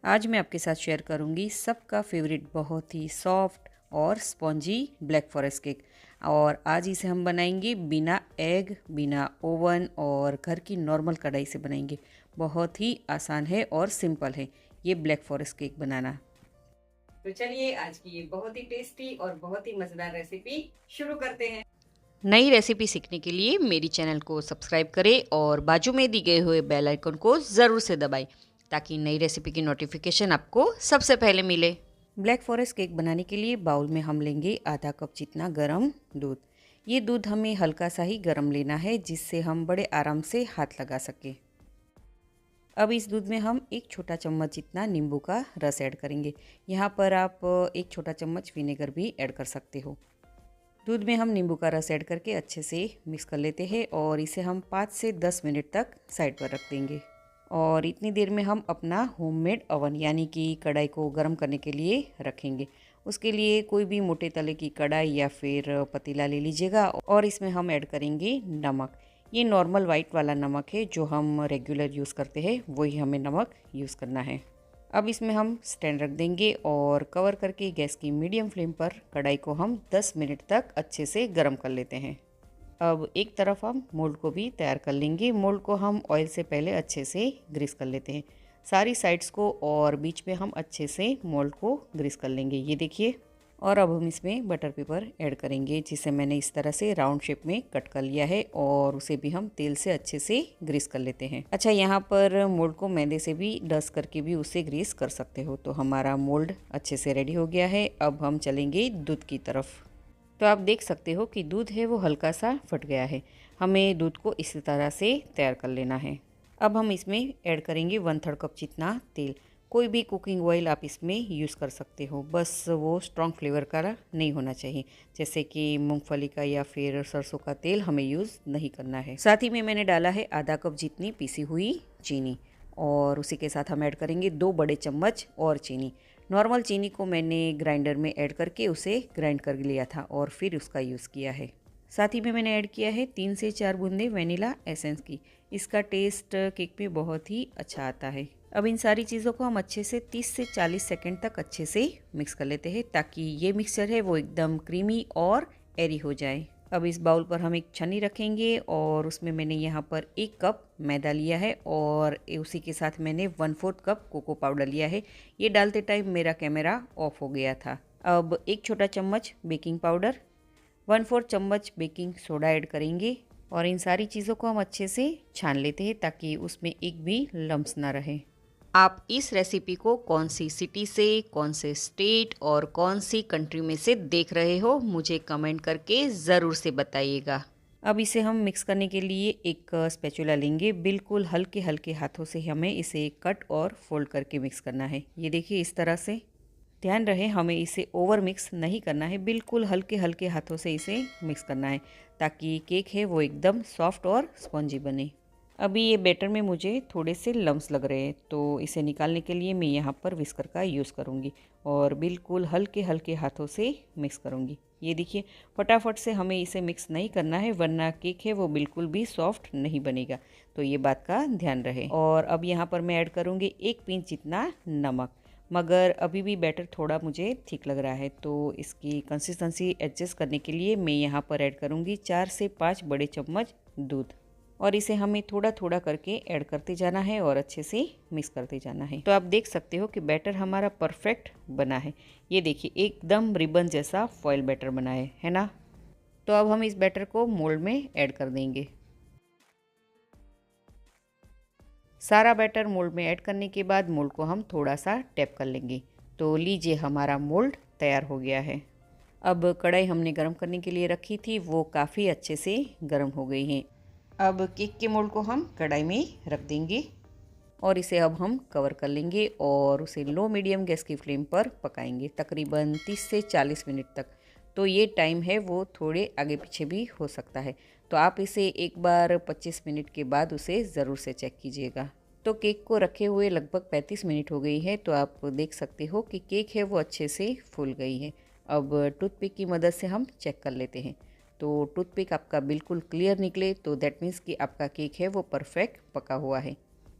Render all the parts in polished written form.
आज मैं आपके साथ शेयर करूंगी सबका फेवरेट बहुत ही सॉफ्ट और स्पॉन्जी ब्लैक फॉरेस्ट केक। और आज इसे हम बनाएंगे बिना एग, बिना ओवन और घर की नॉर्मल कढ़ाई से बनाएंगे। बहुत ही आसान है और सिंपल है ये ब्लैक फॉरेस्ट केक बनाना। तो चलिए आज की ये बहुत ही टेस्टी और बहुत ही मज़ेदार रेसिपी शुरू करते हैं। नई रेसिपी सीखने के लिए मेरी चैनल को सब्सक्राइब करें और बाजू में दी गए हुए बेल आइकन को ज़रूर से दबाएं ताकि नई रेसिपी की नोटिफिकेशन आपको सबसे पहले मिले। ब्लैक फॉरेस्ट केक बनाने के लिए बाउल में हम लेंगे आधा कप जितना गरम दूध। ये दूध हमें हल्का सा ही गरम लेना है जिससे हम बड़े आराम से हाथ लगा सकें। अब इस दूध में हम एक छोटा चम्मच जितना नींबू का रस ऐड करेंगे। यहाँ पर आप एक छोटा चम्मच विनेगर भी ऐड कर सकते हो। दूध में हम नींबू का रस ऐड करके अच्छे से मिक्स कर लेते हैं और इसे हम 5 से 10 मिनट तक साइड पर रख देंगे। और इतनी देर में हम अपना होममेड ओवन यानी कि कढ़ाई को गर्म करने के लिए रखेंगे। उसके लिए कोई भी मोटे तले की कढ़ाई या फिर पतीला ले लीजिएगा और इसमें हम ऐड करेंगे नमक। ये नॉर्मल वाइट वाला नमक है जो हम रेगुलर यूज़ करते हैं, वही हमें नमक यूज़ करना है। अब इसमें हम स्टैंड रख देंगे और कवर करके गैस की मीडियम फ्लेम पर कढ़ाई को हम 10 मिनट तक अच्छे से गर्म कर लेते हैं। अब एक तरफ हम मोल्ड को भी तैयार कर लेंगे। मोल्ड को हम ऑयल से पहले अच्छे से ग्रीस कर लेते हैं, सारी साइड्स को, और बीच में हम अच्छे से मोल्ड को ग्रीस कर लेंगे। ये देखिए। और अब हम इसमें बटर पेपर ऐड करेंगे जिसे मैंने इस तरह से राउंड शेप में कट कर लिया है और उसे भी हम तेल से अच्छे से ग्रीस कर लेते हैं। अच्छा, यहाँ पर मोल्ड को मैदे से भी डस्ट करके भी उसे ग्रीस कर सकते हो। तो हमारा मोल्ड अच्छे से रेडी हो गया है। अब हम चलेंगे दूध की तरफ। तो आप देख सकते हो कि दूध है वो हल्का सा फट गया है। हमें दूध को इसी तरह से तैयार कर लेना है। अब हम इसमें ऐड करेंगे 1/3 कप जितना तेल। कोई भी कुकिंग ऑयल आप इसमें यूज़ कर सकते हो, बस वो स्ट्रॉन्ग फ्लेवर का नहीं होना चाहिए, जैसे कि मूंगफली का या फिर सरसों का तेल हमें यूज़ नहीं करना है। साथ ही में मैंने डाला है आधा कप जितनी पीसी हुई चीनी और उसी के साथ हम ऐड करेंगे 2 बड़े चम्मच और चीनी। नॉर्मल चीनी को मैंने ग्राइंडर में ऐड करके उसे ग्राइंड कर लिया था और फिर उसका यूज़ किया है। साथ ही में मैंने ऐड किया है 3 से 4 बूंदे वेनिला एसेंस की। इसका टेस्ट केक में बहुत ही अच्छा आता है। अब इन सारी चीज़ों को हम अच्छे से 30 से 40 सेकंड तक अच्छे से मिक्स कर लेते हैं ताकि ये मिक्सचर है वो एकदम क्रीमी और एरी हो जाए। अब इस बाउल पर हम एक छन्नी रखेंगे और उसमें मैंने यहाँ पर 1 कप मैदा लिया है और उसी के साथ मैंने 1/4 कप कोको पाउडर लिया है। ये डालते टाइम मेरा कैमरा ऑफ हो गया था। अब 1 छोटा चम्मच बेकिंग पाउडर, 1/4 चम्मच बेकिंग सोडा ऐड करेंगे और इन सारी चीज़ों को हम अच्छे से छान लेते हैं ताकि उसमें एक भी लम्स ना रहे। आप इस रेसिपी को कौन सी सिटी से, कौन से स्टेट और कौन सी कंट्री में से देख रहे हो, मुझे कमेंट करके ज़रूर से बताइएगा। अब इसे हम मिक्स करने के लिए एक स्पैचुला लेंगे। बिल्कुल हल्के हल्के हाथों से हमें इसे कट और फोल्ड करके मिक्स करना है। ये देखिए, इस तरह से। ध्यान रहे हमें इसे ओवर मिक्स नहीं करना है, बिल्कुल हल्के हल्के हाथों से इसे मिक्स करना है ताकि केक है वो एकदम सॉफ्ट और स्पॉन्जी बने। अभी ये बैटर में मुझे थोड़े से लम्स लग रहे हैं तो इसे निकालने के लिए मैं यहाँ पर विस्कर का यूज़ करूँगी और बिल्कुल हल्के हल्के हाथों से मिक्स करूँगी। ये देखिए, फटाफट से हमें इसे मिक्स नहीं करना है वरना केक है वो बिल्कुल भी सॉफ्ट नहीं बनेगा, तो ये बात का ध्यान रहे। और अब यहाँ पर मैं ऐड करूँगी 1 पिंच जितना नमक, मगर अभी भी बैटर थोड़ा मुझे थिक लग रहा है तो इसकी कंसिस्टेंसी एडजस्ट करने के लिए मैं यहाँ पर ऐड करूँगी 4 से 5 बड़े चम्मच दूध और इसे हमें थोड़ा थोड़ा करके ऐड करते जाना है और अच्छे से मिक्स करते जाना है। तो आप देख सकते हो कि बैटर हमारा परफेक्ट बना है। ये देखिए, एकदम रिबन जैसा फॉयल बैटर बना है ना। तो अब हम इस बैटर को मोल्ड में ऐड कर देंगे। सारा बैटर मोल्ड में ऐड करने के बाद मोल्ड को हम थोड़ा सा टैप कर लेंगे। तो लीजिए, हमारा मोल्ड तैयार हो गया है। अब कढ़ाई हमने गर्म करने के लिए रखी थी वो काफ़ी अच्छे से गर्म हो गई है। अब केक के मोल्ड को हम कढ़ाई में रख देंगे और इसे अब हम कवर कर लेंगे और उसे लो मीडियम गैस की फ्लेम पर पकाएंगे तकरीबन 30 से 40 मिनट तक। तो ये टाइम है वो थोड़े आगे पीछे भी हो सकता है, तो आप इसे एक बार 25 मिनट के बाद उसे ज़रूर से चेक कीजिएगा। तो केक को रखे हुए लगभग 35 मिनट हो गई है, तो आप देख सकते हो कि केक है वो अच्छे से फूल गई है। अब टूथपिक की मदद से हम चेक कर लेते हैं। तो टूथपिक आपका बिल्कुल क्लियर निकले तो दैट मीन्स कि आपका केक है वो परफेक्ट पका हुआ है।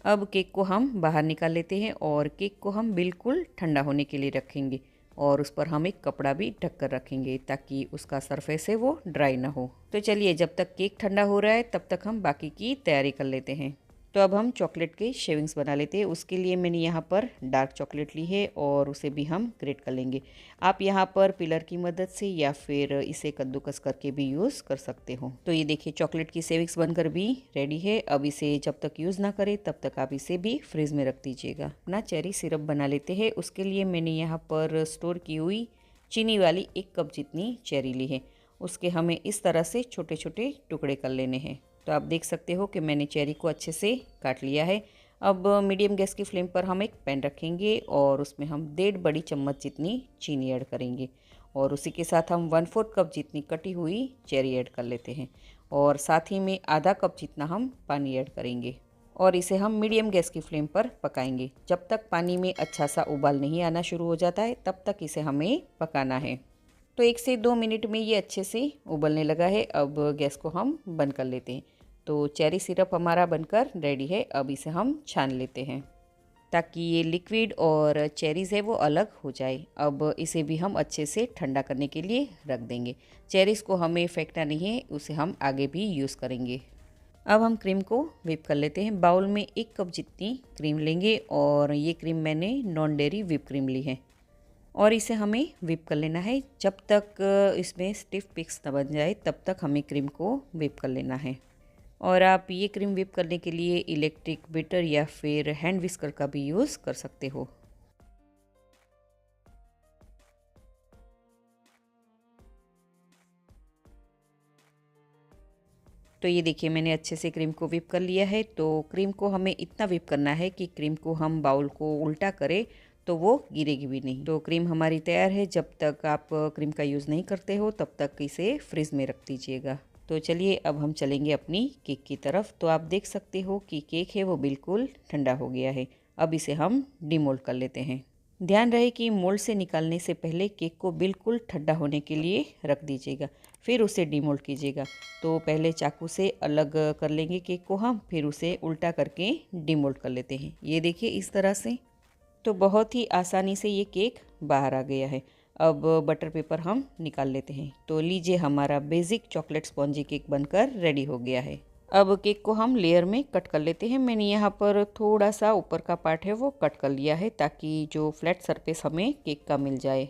अब केक को हम बाहर निकाल लेते हैं और केक को हम बिल्कुल ठंडा होने के लिए रखेंगे और उस पर हम एक कपड़ा भी ढक कर रखेंगे ताकि उसका सरफेस है वो ड्राई ना हो। तो चलिए, जब तक केक ठंडा हो रहा है तब तक हम बाकी की तैयारी कर लेते हैं। तो अब हम चॉकलेट के शेविंग्स बना लेते हैं। उसके लिए मैंने यहाँ पर डार्क चॉकलेट ली है और उसे भी हम ग्रेट कर लेंगे। आप यहाँ पर पिलर की मदद से या फिर इसे कद्दूकस करके भी यूज़ कर सकते हो। तो ये देखिए, चॉकलेट की शेविंग्स बनकर भी रेडी है। अब इसे जब तक यूज़ ना करें तब तक आप इसे भी फ्रिज में रख दीजिएगा। अपना चेरी सिरप बना लेते हैं। उसके लिए मैंने यहाँ पर स्टोर की हुई चीनी वाली 1 कप जितनी चेरी ली है। उसके हमें इस तरह से छोटे छोटे टुकड़े कर लेने हैं। तो आप देख सकते हो कि मैंने चेरी को अच्छे से काट लिया है। अब मीडियम गैस की फ्लेम पर हम एक पैन रखेंगे और उसमें हम 1.5 बड़ी चम्मच जितनी चीनी ऐड करेंगे और उसी के साथ हम 1/4 कप जितनी कटी हुई चेरी ऐड कर लेते हैं और साथ ही में आधा कप जितना हम पानी ऐड करेंगे और इसे हम मीडियम गैस की फ्लेम पर पकाएंगे। जब तक पानी में अच्छा सा उबाल नहीं आना शुरू हो जाता है तब तक इसे हमें पकाना है। तो 1 से 2 मिनट में ये अच्छे से उबलने लगा है। अब गैस को हम बंद कर लेते हैं। तो चेरी सिरप हमारा बनकर रेडी है। अब इसे हम छान लेते हैं ताकि ये लिक्विड और चेरीज़ है वो अलग हो जाए। अब इसे भी हम अच्छे से ठंडा करने के लिए रख देंगे। चेरीज़ को हमें फेंकना नहीं है, उसे हम आगे भी यूज़ करेंगे। अब हम क्रीम को व्हिप कर लेते हैं। बाउल में 1 कप जितनी क्रीम लेंगे और ये क्रीम मैंने नॉन डेयरी व्हिप क्रीम ली है और इसे हमें व्हिप कर लेना है। जब तक इसमें स्टिफ पिक्स न बन जाए तब तक हमें क्रीम को व्हिप कर लेना है। और आप ये क्रीम व्हिप करने के लिए इलेक्ट्रिक बीटर या फिर हैंड विस्कर का भी यूज़ कर सकते हो। तो ये देखिए, मैंने अच्छे से क्रीम को व्हिप कर लिया है। तो क्रीम को हमें इतना व्हिप करना है कि क्रीम को हम बाउल को उल्टा करें तो वो गिरेगी भी नहीं। तो क्रीम हमारी तैयार है। जब तक आप क्रीम का यूज़ नहीं करते हो तब तक इसे फ्रिज में रख दीजिएगा। तो चलिए, अब हम चलेंगे अपनी केक की तरफ। तो आप देख सकते हो कि केक है वो बिल्कुल ठंडा हो गया है। अब इसे हम डिमोल्ड कर लेते हैं। ध्यान रहे कि मोल्ड से निकालने से पहले केक को बिल्कुल ठंडा होने के लिए रख दीजिएगा, फिर उसे डिमोल्ड कीजिएगा। तो पहले चाकू से अलग कर लेंगे केक को हम, फिर उसे उल्टा करके डिमोल्ड कर लेते हैं। ये देखिए, इस तरह से। तो बहुत ही आसानी से ये केक बाहर आ गया है। अब बटर पेपर हम निकाल लेते हैं। तो लीजिए, हमारा बेसिक चॉकलेट स्पॉन्जी केक बनकर रेडी हो गया है। अब केक को हम लेयर में कट कर लेते हैं। मैंने यहाँ पर थोड़ा सा ऊपर का पार्ट है वो कट कर लिया है ताकि जो फ्लैट सरफेस हमें केक का मिल जाए।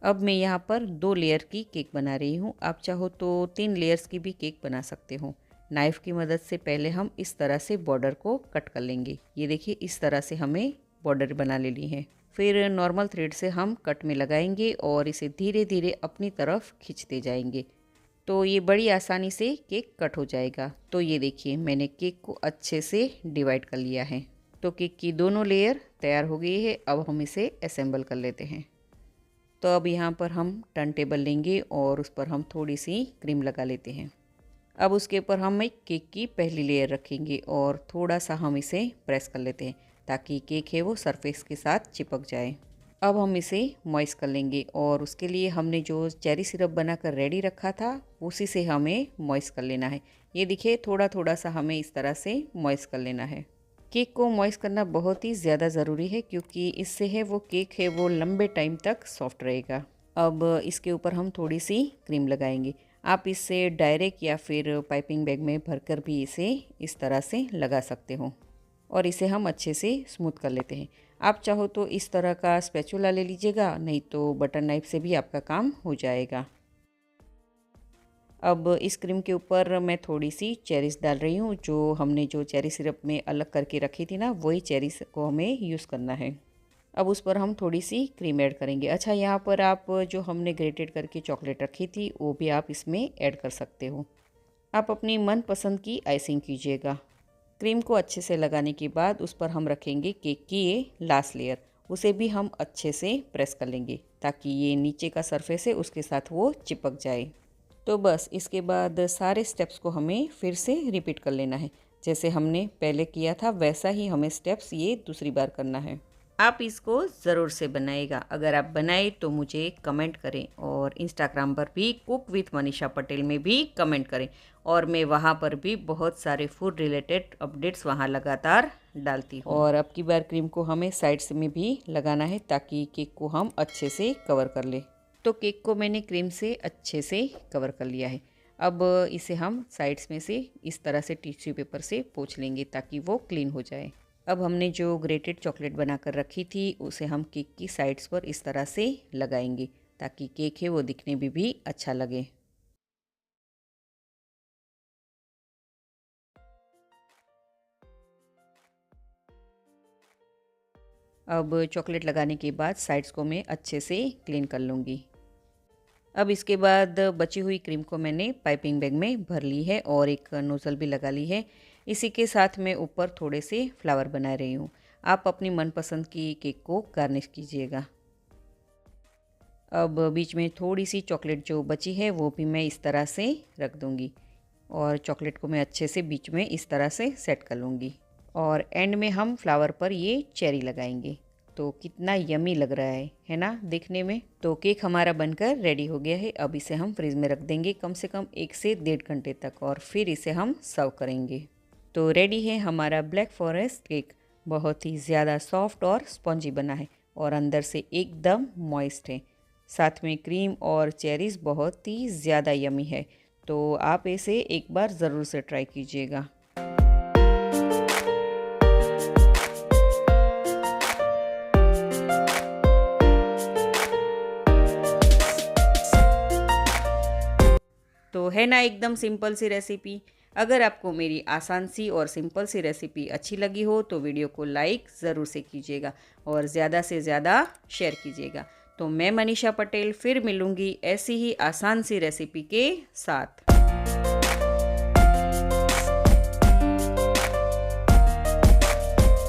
अब मैं यहाँ पर 2 लेयर की केक बना रही हूँ। आप चाहो तो 3 लेयर्स की भी केक बना सकते हो। नाइफ़ की मदद से पहले हम इस तरह से बॉर्डर को कट कर लेंगे। ये देखिए, इस तरह से हमें बॉर्डर बना लेनी है। फिर नॉर्मल थ्रेड से हम कट में लगाएंगे और इसे धीरे धीरे अपनी तरफ खींचते जाएंगे। तो ये बड़ी आसानी से केक कट हो जाएगा। तो ये देखिए, मैंने केक को अच्छे से डिवाइड कर लिया है। तो केक की दोनों लेयर तैयार हो गई है। अब हम इसे असेंबल कर लेते हैं। तो अब यहाँ पर हम टर्न टेबल लेंगे और उस पर हम थोड़ी सी क्रीम लगा लेते हैं। अब उसके ऊपर हम एक केक की पहली लेयर रखेंगे और थोड़ा सा हम इसे प्रेस कर लेते हैं ताकि केक है वो सरफेस के साथ चिपक जाए। अब हम इसे मॉइस्ट कर लेंगे और उसके लिए हमने जो चेरी सिरप बनाकर रेडी रखा था उसी से हमें मॉइस्ट कर लेना है। ये देखिए, थोड़ा थोड़ा सा हमें इस तरह से मॉइस्ट कर लेना है। केक को मॉइस्ट करना बहुत ही ज़्यादा ज़रूरी है क्योंकि इससे है वो केक है वो लंबे टाइम तक सॉफ्ट रहेगा। अब इसके ऊपर हम थोड़ी सी क्रीम लगाएंगे। आप इसे डायरेक्ट या फिर पाइपिंग बैग में भरकर भी इसे इस तरह से लगा सकते हो और इसे हम अच्छे से स्मूथ कर लेते हैं। आप चाहो तो इस तरह का स्पैचुला ले लीजिएगा, नहीं तो बटर नाइफ से भी आपका काम हो जाएगा। अब इस क्रीम के ऊपर मैं थोड़ी सी चेरीज़ डाल रही हूँ। जो हमने जो चेरी सिरप में अलग करके रखी थी ना, वही चेरीज़ को हमें यूज़ करना है। अब उस पर हम थोड़ी सी क्रीम ऐड करेंगे। अच्छा, यहाँ पर आप जो हमने ग्रेटेड करके चॉकलेट रखी थी वो भी आप इसमें ऐड कर सकते हो। आप अपनी मनपसंद की आइसिंग कीजिएगा। क्रीम को अच्छे से लगाने के बाद उस पर हम रखेंगे केक की ये लास्ट लेयर। उसे भी हम अच्छे से प्रेस कर लेंगे ताकि ये नीचे का सरफेस है उसके साथ वो चिपक जाए। तो बस इसके बाद सारे स्टेप्स को हमें फिर से रिपीट कर लेना है। जैसे हमने पहले किया था वैसा ही हमें स्टेप्स ये दूसरी बार करना है। आप इसको ज़रूर से बनाइएगा। अगर आप बनाए तो मुझे कमेंट करें और इंस्टाग्राम पर भी कुक विथ मनीषा पटेल में भी कमेंट करें और मैं वहाँ पर भी बहुत सारे फूड रिलेटेड अपडेट्स वहाँ लगातार डालती हूँ। और अब की बार क्रीम को हमें साइड्स में भी लगाना है ताकि केक को हम अच्छे से कवर कर ले। तो केक को मैंने क्रीम से अच्छे से कवर कर लिया है। अब इसे हम साइड्स में से इस तरह से टिश्यू पेपर से पोंछ लेंगे ताकि वो क्लीन हो जाए। अब हमने जो ग्रेटेड चॉकलेट बनाकर रखी थी उसे हम केक की साइड्स पर इस तरह से लगाएंगे ताकि केक है वो दिखने में भी अच्छा लगे। अब चॉकलेट लगाने के बाद साइड्स को मैं अच्छे से क्लीन कर लूँगी। अब इसके बाद बची हुई क्रीम को मैंने पाइपिंग बैग में भर ली है और एक नोज़ल भी लगा ली है। इसी के साथ मैं ऊपर थोड़े से फ्लावर बना रही हूँ। आप अपनी मनपसंद की केक को गार्निश कीजिएगा। अब बीच में थोड़ी सी चॉकलेट जो बची है वो भी मैं इस तरह से रख दूँगी और चॉकलेट को मैं अच्छे से बीच में इस तरह से सेट कर लूँगी। और एंड में हम फ्लावर पर ये चेरी लगाएंगे। तो कितना यमी लग रहा है ना देखने में। तो केक हमारा बनकर रेडी हो गया है। अब इसे हम फ्रिज में रख देंगे कम से कम 1 से 1.5 घंटे तक और फिर इसे हम सर्व करेंगे। तो रेडी है हमारा ब्लैक फॉरेस्ट केक। बहुत ही ज़्यादा सॉफ्ट और स्पॉन्जी बना है और अंदर से एकदम मॉइस्ट है। साथ में क्रीम और चेरीज़ बहुत ही ज़्यादा यमी है। तो आप इसे एक बार ज़रूर से ट्राई कीजिएगा। तो है ना एकदम सिंपल सी रेसिपी। अगर आपको मेरी आसान सी और सिंपल सी रेसिपी अच्छी लगी हो तो वीडियो को लाइक ज़रूर से कीजिएगा और ज़्यादा से ज़्यादा शेयर कीजिएगा। तो मैं मनीषा पटेल फिर मिलूँगी ऐसी ही आसान सी रेसिपी के साथ।